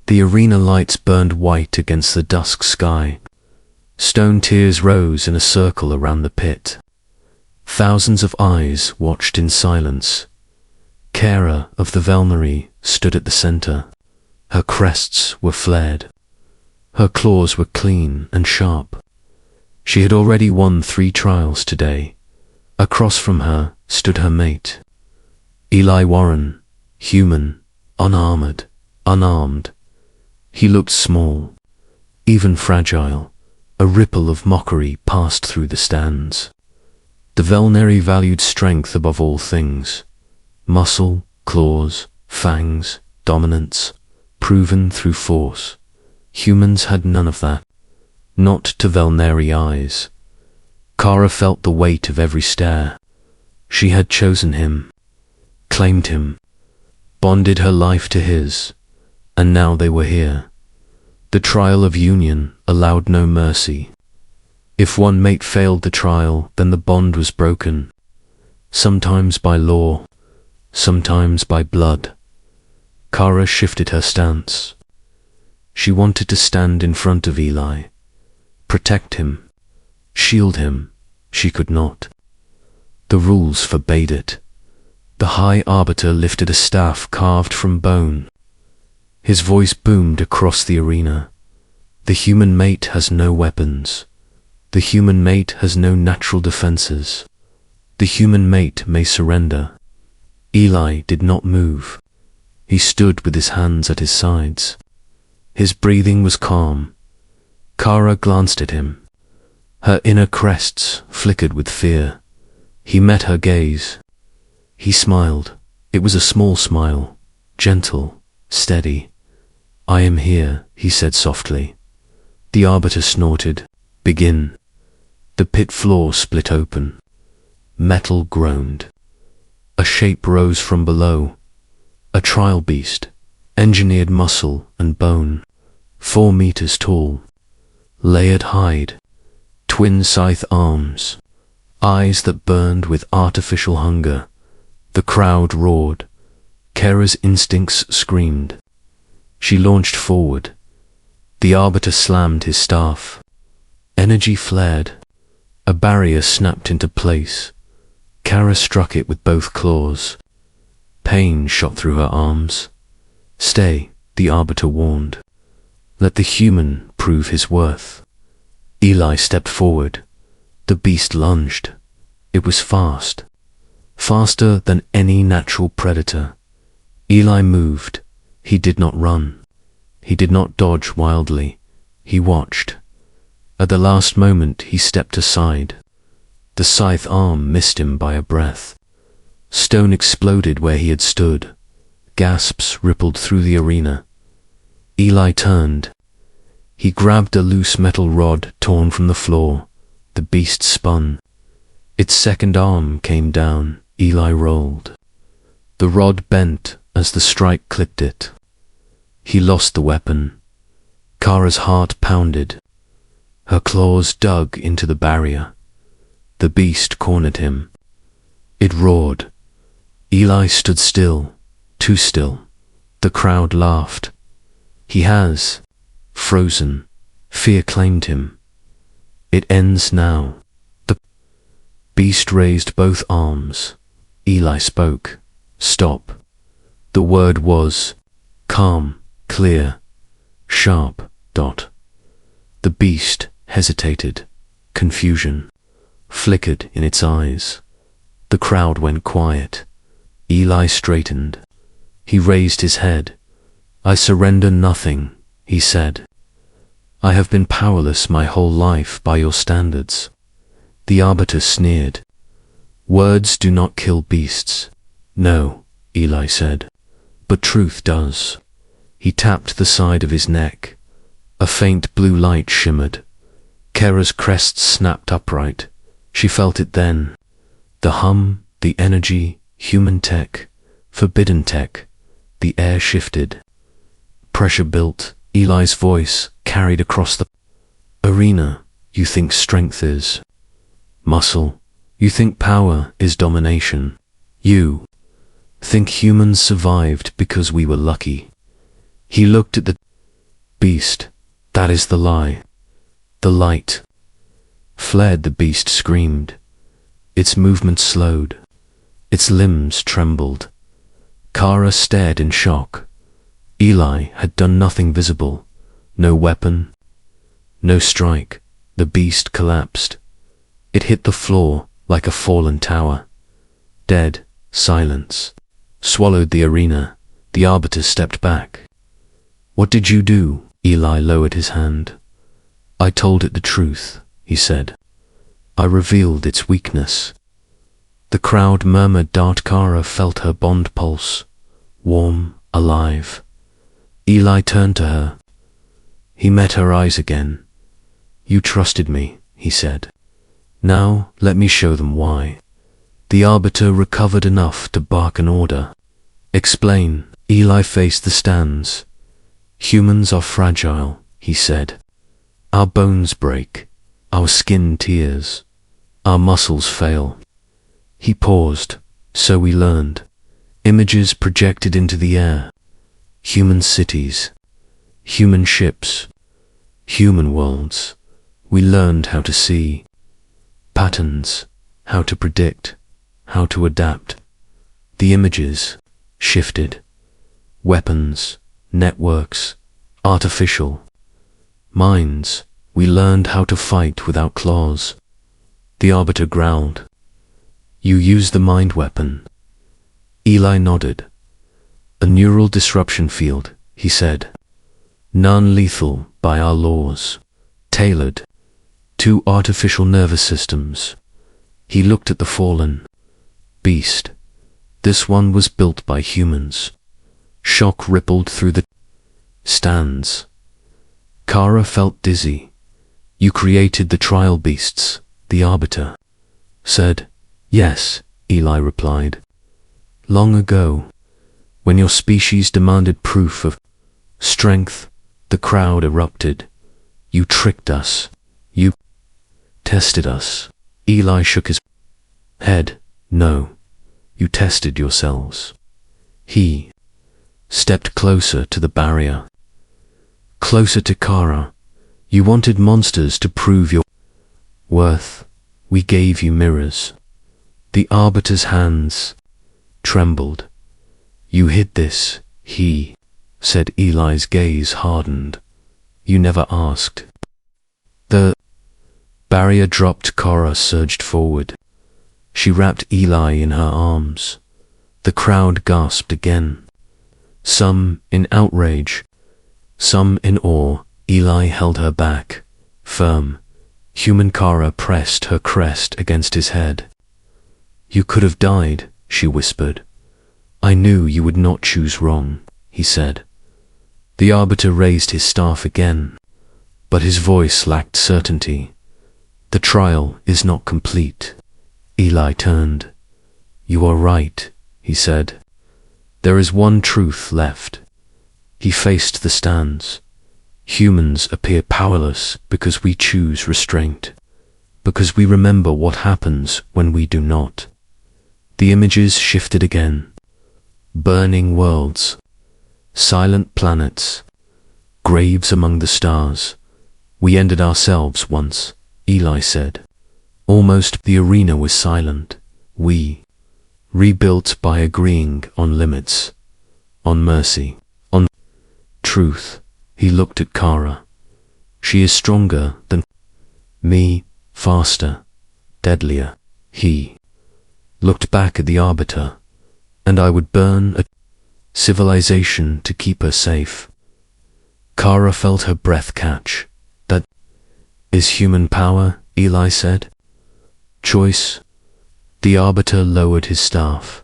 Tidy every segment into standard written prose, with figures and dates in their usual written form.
The arena lights burned white against the dusk sky. Stone tiers rose in a circle around the pit. Thousands of eyes watched in silence. Kara of the Velnary stood at the center. Her crests were flared. Her claws were clean and sharp. She had already won 3 trials today. Across from her stood her mate. Eli Warren, human, unarmored, unarmed. He looked small, even fragile. A ripple of mockery passed through the stands. The Velnary valued strength above all things. Muscle, claws, fangs, dominance, proven through force. Humans had none of that. Not to Velnary eyes. Kara felt the weight of every stare. She had chosen him, claimed him, bonded her life to his, and now they were here. The trial of union allowed no mercy. If one mate failed the trial, then the bond was broken, sometimes by law, sometimes by blood. Kara shifted her stance. She wanted to stand in front of Eli, protect him, shield him. She could not. The rules forbade it. The High Arbiter lifted a staff carved from bone. His voice boomed across the arena. The human mate has no weapons. The human mate has no natural defenses. The human mate may surrender. Eli did not move. He stood with his hands at his sides. His breathing was calm. Kara glanced at him. Her inner crests flickered with fear. He met her gaze. He smiled. It was a small smile, gentle, steady. "I am here," he said softly. The Arbiter snorted. "Begin." The pit floor split open. Metal groaned. A shape rose from below. A trial beast, engineered muscle and bone, 4 meters tall. Layered hide, twin scythe arms, eyes that burned with artificial hunger. The crowd roared. Kara's instincts screamed. She launched forward. The Arbiter slammed his staff. Energy flared. A barrier snapped into place. Kara struck it with both claws. Pain shot through her arms. "Stay," the Arbiter warned. "Let the human prove his worth." Eli stepped forward. The beast lunged. It was fast. Faster than any natural predator. Eli moved. He did not run. He did not dodge wildly. He watched. At the last moment, he stepped aside. The scythe arm missed him by a breath. Stone exploded where he had stood. Gasps rippled through the arena. Eli turned. He grabbed a loose metal rod torn from the floor. The beast spun. Its second arm came down. Eli rolled. The rod bent as the strike clipped it. He lost the weapon. Kara's heart pounded. Her claws dug into the barrier. The beast cornered him. It roared. Eli stood still, too still. The crowd laughed. He has. Frozen. Fear claimed him. It ends now. The beast raised both arms. Eli spoke. "Stop." The word was calm, clear, sharp. The beast hesitated. Confusion flickered in its eyes. The crowd went quiet. Eli straightened. He raised his head. "I surrender nothing," he said. "I have been powerless my whole life by your standards." The Arbiter sneered. "Words do not kill beasts." "No," Eli said, "but truth does." He tapped the side of his neck. A faint blue light shimmered. Kara's crest snapped upright. She felt it then. The hum, the energy, human tech, forbidden tech. The air shifted. Pressure built. Eli's voice carried across the arena. "You think strength is muscle. You think power is domination. You think humans survived because we were lucky." He looked at the Beast, that is the lie. The light flared, the beast screamed. Its movement slowed. Its limbs trembled. Kara stared in shock. Eli had done nothing visible. No weapon, no strike. The beast collapsed. It hit the floor like a fallen tower. Dead silence swallowed the arena. The arbiter stepped back. What did you do? Eli lowered his hand. I told it the truth, he said. I revealed its weakness. The crowd murmured. Kara felt her bond pulse, warm, alive. Eli turned to her. He met her eyes again. You trusted me, he said. Now let me show them why. The arbiter recovered enough to bark an order. Explain. Eli faced the stands. Humans are fragile, he said. Our bones break. Our skin tears. Our muscles fail. He paused. So we learned. Images projected into the air. Human cities. Human ships. Human worlds. We learned how to see. Patterns. How to predict. How to adapt. The images shifted. Weapons. Networks. Artificial. Minds. We learned how to fight without claws. The arbiter growled. You use the mind weapon. Eli nodded. A neural disruption field, he said. Non-lethal by our laws. Tailored to artificial nervous systems. He looked at the fallen beast. This one was built by humans. Shock rippled through the stands. Kara felt dizzy. You created the trial beasts, the arbiter said. Yes, Eli replied. Long ago, when your species demanded proof of strength, the crowd erupted. You tricked us. You tested us. Eli shook his head. No, you tested yourselves. He stepped closer to the barrier. Closer to Kara. You wanted monsters to prove your worth. We gave you mirrors. The arbiter's hands trembled. You hid this, he said. Eli's gaze hardened. You never asked. The barrier dropped. Kara surged forward. She wrapped Eli in her arms. The crowd gasped again. Some in outrage, some in awe. Eli held her back, firm. Human Kara pressed her crest against his head. You could have died, she whispered. I knew you would not choose wrong, he said. The arbiter raised his staff again, but his voice lacked certainty. The trial is not complete. Eli turned. You are right, he said. There is one truth left. He faced the stands. Humans appear powerless because we choose restraint, because we remember what happens when we do not. The images shifted again. Burning worlds, silent planets, graves among the stars. We ended ourselves once, Eli said. Almost the arena was silent. We rebuilt by agreeing on limits, on mercy, on truth. He looked at Kara. She is stronger than me, faster, deadlier. He looked back at the arbiter. And I would burn a civilization to keep her safe. Kara felt her breath catch. That is human power, Eli said. Choice. The arbiter lowered his staff.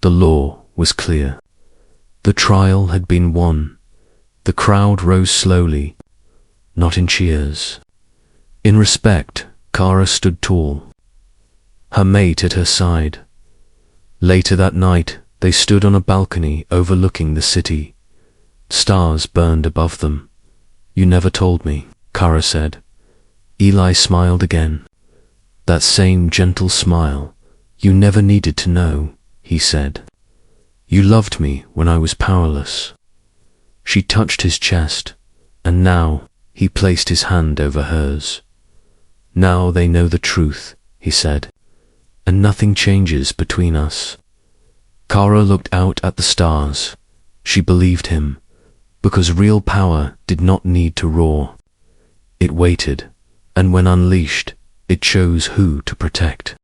The law was clear. The trial had been won. The crowd rose slowly, not in cheers. In respect, Kara stood tall, her mate at her side. Later that night, they stood on a balcony overlooking the city. Stars burned above them. You never told me, Kara said. Eli smiled again. That same gentle smile. You never needed to know, he said. You loved me when I was powerless. She touched his chest, And now he placed his hand over hers. Now they know the truth, he said, and nothing changes between us. Kara looked out at the stars. She believed him, because real power did not need to roar. It waited, and when unleashed, it chose who to protect.